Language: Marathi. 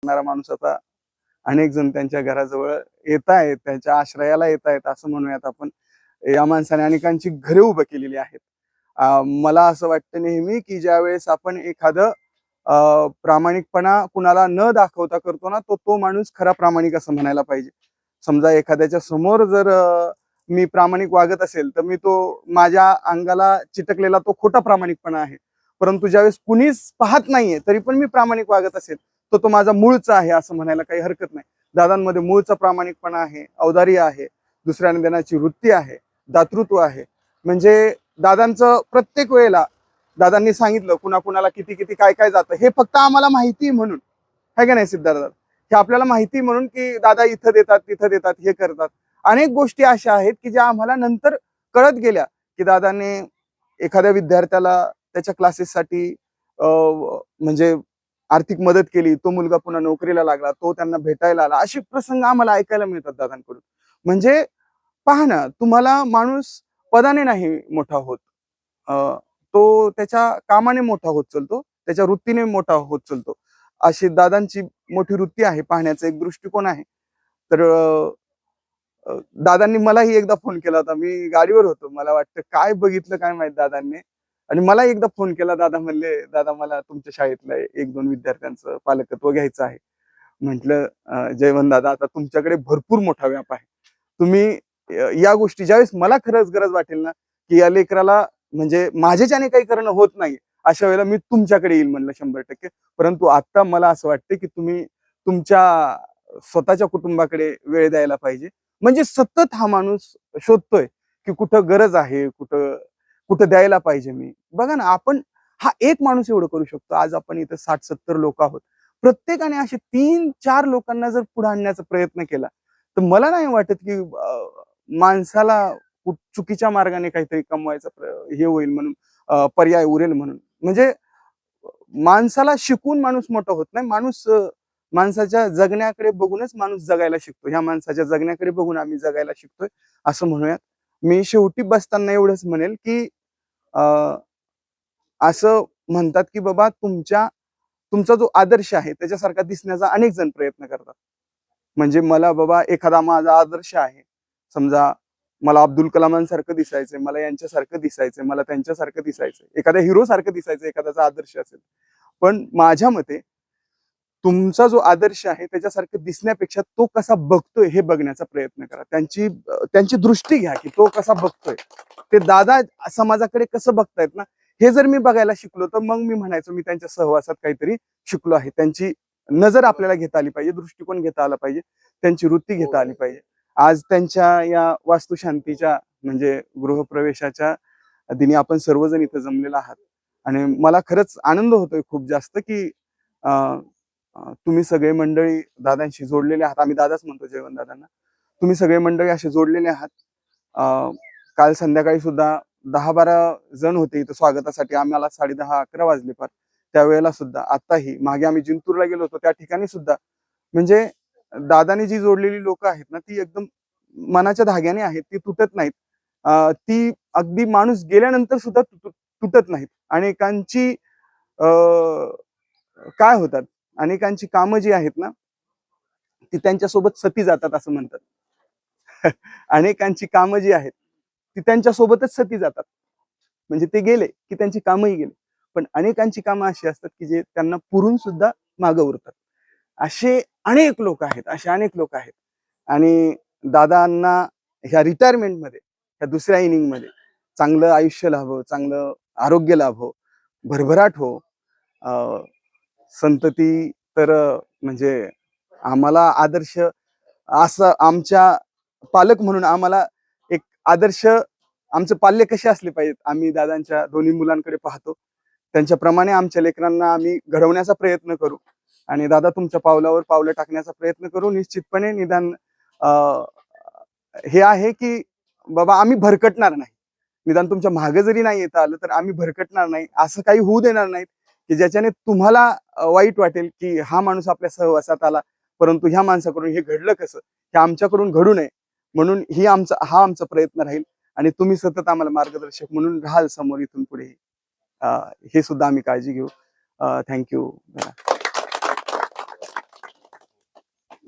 करणारा माणूस आता अनेक जण त्यांच्या घराजवळ येत आहेत, त्यांच्या आश्रयाला येत आहेत असं म्हणूयात आपण. या माणसाने अनेकांची घरे उभं केलेली आहेत. मला असं वाटतं नेहमी की ज्यावेळेस आपण एखादं प्रामाणिकपणा कुणाला न दाखवता करतो ना, तो माणूस खरा प्रामाणिक असं म्हणायला पाहिजे. समजा एखाद्याच्या समोर जर मी प्रामाणिक वागत असेल तर मी तो माझ्या अंगाला चिटकलेला तो खोटा प्रामाणिकपणा आहे. परंतु ज्यावेळेस कुणीच पाहत नाहीये तरी पण मी प्रामाणिक वागत असेल तर तो माझा मूळचा आहे असं म्हणायला काही हरकत नाही. दादांमध्ये मूळचा प्रामाणिकपणा आहे, औदार्य आहे, दुसऱ्याने देण्याची वृत्ती आहे, दातृत्व आहे. म्हणजे दादांचं प्रत्येक वेळेला दादांनी सांगितलं कुणाकुणाला किती किती काय काय जातं हे फक्त आम्हाला माहिती म्हणून, है का नाही सिद्धार्थ? हे आपल्याला माहिती म्हणून की दादा इथं देतात तिथं देतात हे करतात. अनेक गोष्टी अशा आहेत की ज्या आम्हाला नंतर कळत गेल्या की दादाने एखाद्या विद्यार्थ्याला त्याच्या क्लासेससाठी म्हणजे आर्थिक मदत केली, तो मुलगा पुन्हा नोकरीला लागला, तो त्यांना भेटायला आला. असे प्रसंग आम्हाला ऐकायला मिळतात दादांकडून. म्हणजे पहा ना, तुम्हाला माणूस पदाने नाही मोठा होत, तो त्याच्या कामाने मोठा होत चालतो, त्याच्या वृत्तीने मोठा होत चालतो. अशी दादांची मोठी वृत्ती आहे, पाहण्याचा एक दृष्टिकोन आहे. तर दादांनी मलाही एकदा फोन केला होता. मी गाडीवर होतो. मला वाटतं काय बघितलं काय माहित दादांनी, आणि मला एकदा फोन केला. दादा म्हणले, "दादा मला तुमच्या शाळेतल्या 1-2 विद्यार्थ्यांचं पालकत्व घ्यायचं आहे." म्हटलं, "जयवंत दादा, आता तुमच्याकडे भरपूर मोठा व्याप आहे. तुम्ही या गोष्टी ज्यावेळेस मला खरंच गरज वाटेल ना, की या लेकराला म्हणजे माझ्याच्याने काही करणं होत नाही, अशा वेळेला मी तुमच्याकडे येईल," म्हणलं 100%. परंतु आता मला असं वाटतं की तुम्ही तुमच्या स्वतःच्या कुटुंबाकडे वेळ द्यायला पाहिजे. म्हणजे सतत हा माणूस शोधतोय की कुठं गरज आहे, कुठं कुठं द्यायला पाहिजे मी. बघा ना, आपण हा एक माणूस एवढं करू शकतो. आज आपण इथं 60-70 लोक आहोत. प्रत्येकाने असे 3-4 लोकांना जर पुढे आणण्याचा प्रयत्न केला, तर मला नाही वाटत की माणसाला चुकीच्या मार्गाने काहीतरी कमवायचा हे होईल म्हणून, पर्याय उरेल म्हणून. म्हणजे माणसाला शिकून माणूस मोठा होत नाही. माणसाच्या जगण्याकडे बघूनच माणूस जगायला शिकतो. ह्या माणसाच्या जगण्याकडे बघून आम्ही जगायला शिकतोय असं म्हणूयात. मी शेवटी बसताना एवढंच म्हणेल की असं म्हणतात की बाबा तुमचा जो आदर्श आहे त्याच्यासारखा दिसण्याचा अनेक जण प्रयत्न करतात. म्हणजे मला बाबा एखादा माझा आदर्श आहे. समजा मला अब्दुल कलामांसारखं दिसायचंय, मला यांच्यासारखं दिसायचंय, मला त्यांच्यासारखं दिसायचंय. एखाद्या हिरो सारखं दिसायचं, एखाद्याचा आदर्श असेल. पण माझ्या मते तुमचा जो आदर्श आहे त्याच्यासारखं दिसण्यापेक्षा तो कसा बघतोय हे बघण्याचा प्रयत्न करा. त्यांची दृष्टी घ्या की तो कसा बघतोय. ते दादा समाजाकडे कसं बघतायत ना, हे जर मी बघायला शिकलो तर मग मी म्हणायचो मी त्यांच्या सहवासात काहीतरी शिकलो आहे. त्यांची नजर आपल्याला घेता आली पाहिजे, दृष्टिकोन घेता आला पाहिजे, त्यांची वृत्ती घेता आली पाहिजे. आज त्यांच्या या वास्तुशांतीच्या म्हणजे गृहप्रवेशाच्या दिनी आपण सर्वजण इथं जमलेलो आहात आणि मला खरंच आनंद होतोय खूप जास्त की तुम्ही सगळे मंडळी दादांशी जोडलेले आहात. आम्ही दादाच म्हणतो जयवंत दादांना. तुम्ही सगळे मंडळी असे जोडलेले आहात. काल संध्याकाळी सुद्धा 10-12 जण होते इथं स्वागतासाठी. आम्हाला 10:30-11 वाजले फार. त्यावेळेला सुद्धा आत्ताही मागे आम्ही जिंतूरला गेलो होतो त्या ठिकाणी सुद्धा म्हणजे दादानी जी जोडलेली लोक आहेत ना, ती एकदम मनाच्या धाग्याने आहेत, ती तुटत नाहीत. ती अगदी माणूस गेल्यानंतर सुद्धा तुटत नाहीत. अनेकांची काय होतात, अनेकांची कामं जी आहेत ना, ती त्यांच्यासोबत सती जातात असं म्हणतात. अनेकांची कामं जी आहेत, ती त्यांच्यासोबतच सती जातात. म्हणजे ते गेले, की त्यांची कामंही गेली. पण अनेकांची कामं अशी असतात, की जे त्यांना पुरून सुद्धा मागं उरतात. असे अनेक लोक आहेत, असे अनेक लोक आहेत. आणि दादांना ह्या रिटायरमेंटमध्ये, ह्या दुसऱ्या इनिंगमध्ये चांगलं आयुष्य लाभो, चांगलं आरोग्य लाभो, भरभराट हो. संतती तर म्हणजे आम्हाला आदर्श असं आमच्या पालक म्हणून आम्हाला एक आदर्श आमचे पाल्य कसे असले पाहिजेत, आम्ही दादांच्या दोन्ही मुलांकडे पाहतो. त्यांच्याप्रमाणे आमच्या लेकरांना आम्ही घडवण्याचा प्रयत्न करू आणि दादा तुमच्या पावलावर पावलं टाकण्याचा प्रयत्न करू. निश्चितपणे निदान हे आहे की बाबा आम्ही भरकटणार नाही. निदान तुमच्या मागे जरी नाही येता आलं तर आम्ही भरकटणार नाही. असं काही होऊ देणार नाहीत की ज्याच्याने तुम्हाला वाईट वाटेल की हा माणूस आपल्या सहवासात आला, परंतु ह्या माणसाकडून हे घडलं कसं, हे आमच्याकडून घडू नये. म्हणून हा आमचा प्रयत्न राहील आणि तुम्ही सतत आम्हाला मार्गदर्शक म्हणून राहाल समोर इथून पुढे. हे सुद्धा आम्ही काळजी घेऊ. थँक्यू.